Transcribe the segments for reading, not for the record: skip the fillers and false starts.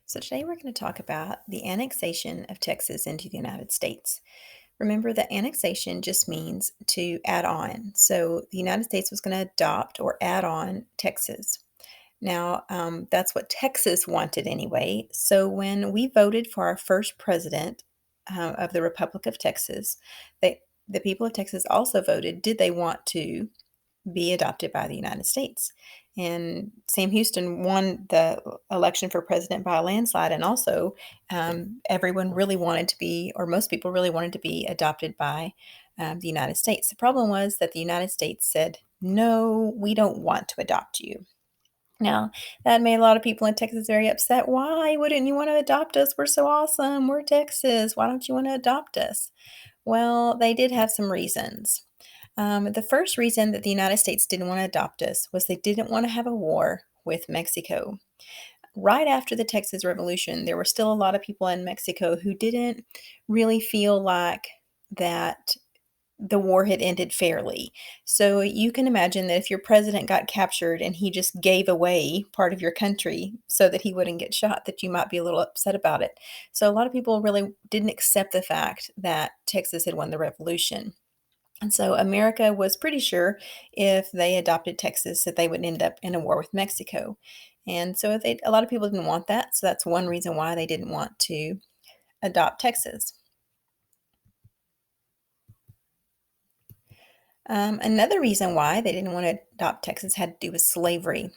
So, today we're going to talk about the annexation of Texas into the United States. Remember that annexation just means to add on. So, the United States was going to adopt or add on Texas. Now, that's what Texas wanted anyway. So, when we voted for our first president of the Republic of Texas, the people of Texas also voted, did they want to be adopted by the United States? And Sam Houston won the election for president by a landslide. And also, everyone really wanted to be, or most people really wanted to be adopted by the United States. The problem was that the United States said, no, we don't want to adopt you. Now, that made a lot of people in Texas very upset. Why wouldn't you want to adopt us? We're so awesome. We're Texas. Why don't you want to adopt us? Well, they did have some reasons. The first reason that the United States didn't want to adopt us was they didn't want to have a war with Mexico. Right after the Texas Revolution, there were still a lot of people in Mexico who didn't really feel like that the war had ended fairly. So you can imagine that if your president got captured and he just gave away part of your country so that he wouldn't get shot, that you might be a little upset about it. So a lot of people really didn't accept the fact that Texas had won the revolution. And so America was pretty sure if they adopted Texas that they would end up in a war with Mexico. And so a lot of people didn't want that. So that's one reason why they didn't want to adopt Texas. Another reason why they didn't want to adopt Texas had to do with slavery.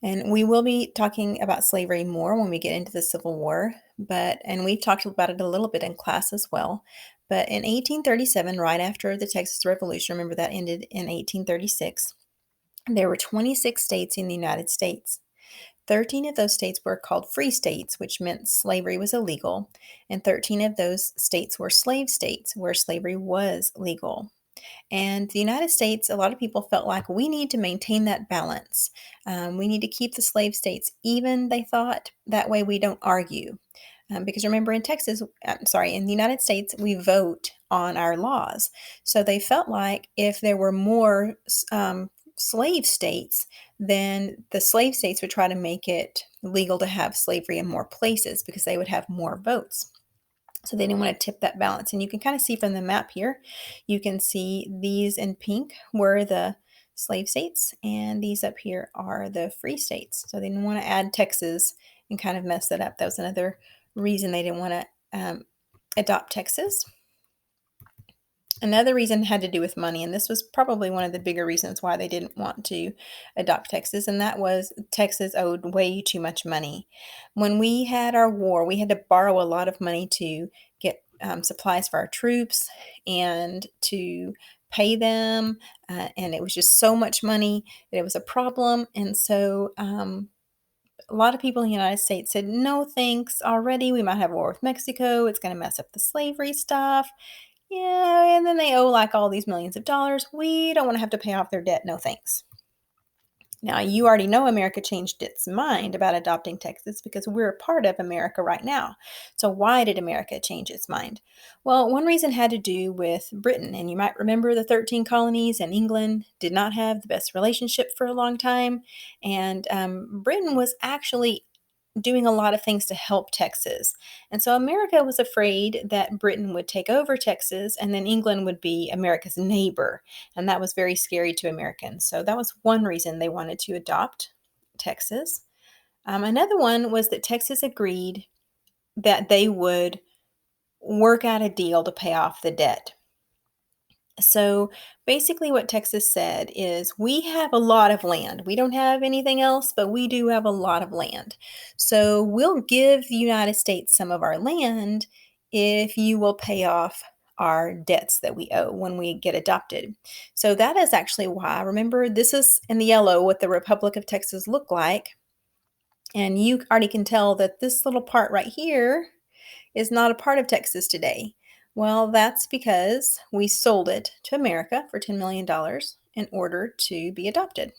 And we will be talking about slavery more when we get into the Civil War, and we've talked about it a little bit in class as well. But in 1837, right after the Texas Revolution, remember that ended in 1836, there were 26 states in the United States. 13 of those states were called free states, which meant slavery was illegal, and 13 of those states were slave states, where slavery was legal. And the United States, a lot of people felt like we need to maintain that balance. We need to keep the slave states even, they thought. That way we don't argue. Because remember, in the United States, we vote on our laws. So they felt like if there were more slave states, then the slave states would try to make it legal to have slavery in more places because they would have more votes. So they didn't want to tip that balance. And you can kind of see from the map here, you can see these in pink were the slave states, and these up here are the free states. So they didn't want to add Texas and kind of mess that up. That was another reason they didn't want to adopt Texas. Another reason had to do with money, and this was probably one of the bigger reasons why they didn't want to adopt Texas, and that was Texas owed way too much money. When we had our war, we had to borrow a lot of money to get supplies for our troops and to pay them, and it was just so much money that it was a problem. And so a lot of people in the United States said, no thanks already. We might have a war with Mexico. It's going to mess up the slavery stuff. Yeah, and then they owe like all these millions of dollars. We don't want to have to pay off their debt. No thanks. Now, you already know America changed its mind about adopting Texas because we're a part of America right now. So, why did America change its mind? Well, one reason had to do with Britain. And you might remember the 13 colonies, and England did not have the best relationship for a long time. And Britain was actually doing a lot of things to help Texas. And so America was afraid that Britain would take over Texas and then England would be America's neighbor. And that was very scary to Americans. So that was one reason they wanted to adopt Texas. Another one was that Texas agreed that they would work out a deal to pay off the debt. So basically, what Texas said is, we have a lot of land. We don't have anything else, but we do have a lot of land. So we'll give the United States some of our land if you will pay off our debts that we owe when we get adopted. So that is actually why, remember, this is in the yellow what the Republic of Texas looked like. And you already can tell that this little part right here is not a part of Texas today. Well, that's because we sold it to America for $10 million in order to be adopted.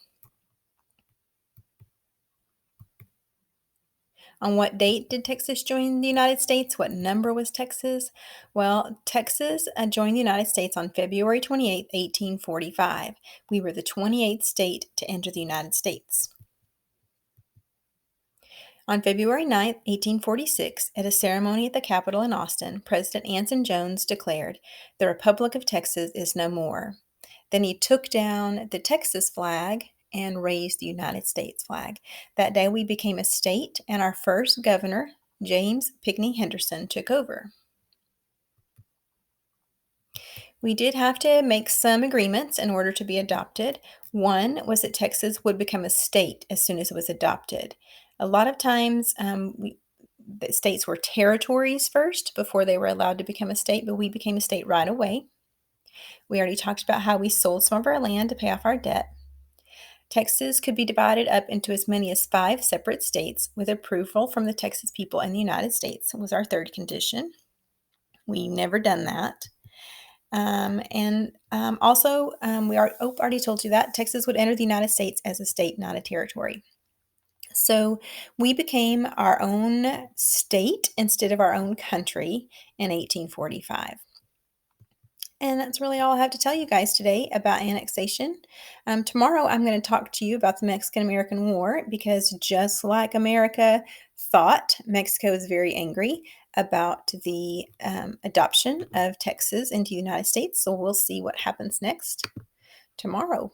On what date did Texas join the United States? What number was Texas? Well, Texas joined the United States on February 28, 1845. We were the 28th state to enter the United States. On February 9th, 1846, at a ceremony at the Capitol in Austin, President Anson Jones declared, "The Republic of Texas is no more." Then he took down the Texas flag and raised the United States flag. That day we became a state, and our first governor, James Pinckney Henderson, took over. We did have to make some agreements in order to be adopted. One was that Texas would become a state as soon as it was adopted. A lot of times, the states were territories first before they were allowed to become a state, but we became a state right away. We already talked about how we sold some of our land to pay off our debt. Texas could be divided up into as many as 5 separate states with approval from the Texas people and the United States was our third condition. We never done that. We already told you that Texas would enter the United States as a state, not a territory. So we became our own state instead of our own country in 1845. And that's really all I have to tell you guys today about annexation. Tomorrow, I'm going to talk to you about the Mexican American War because just like America thought, Mexico is very angry about the adoption of Texas into the United States. So we'll see what happens next tomorrow.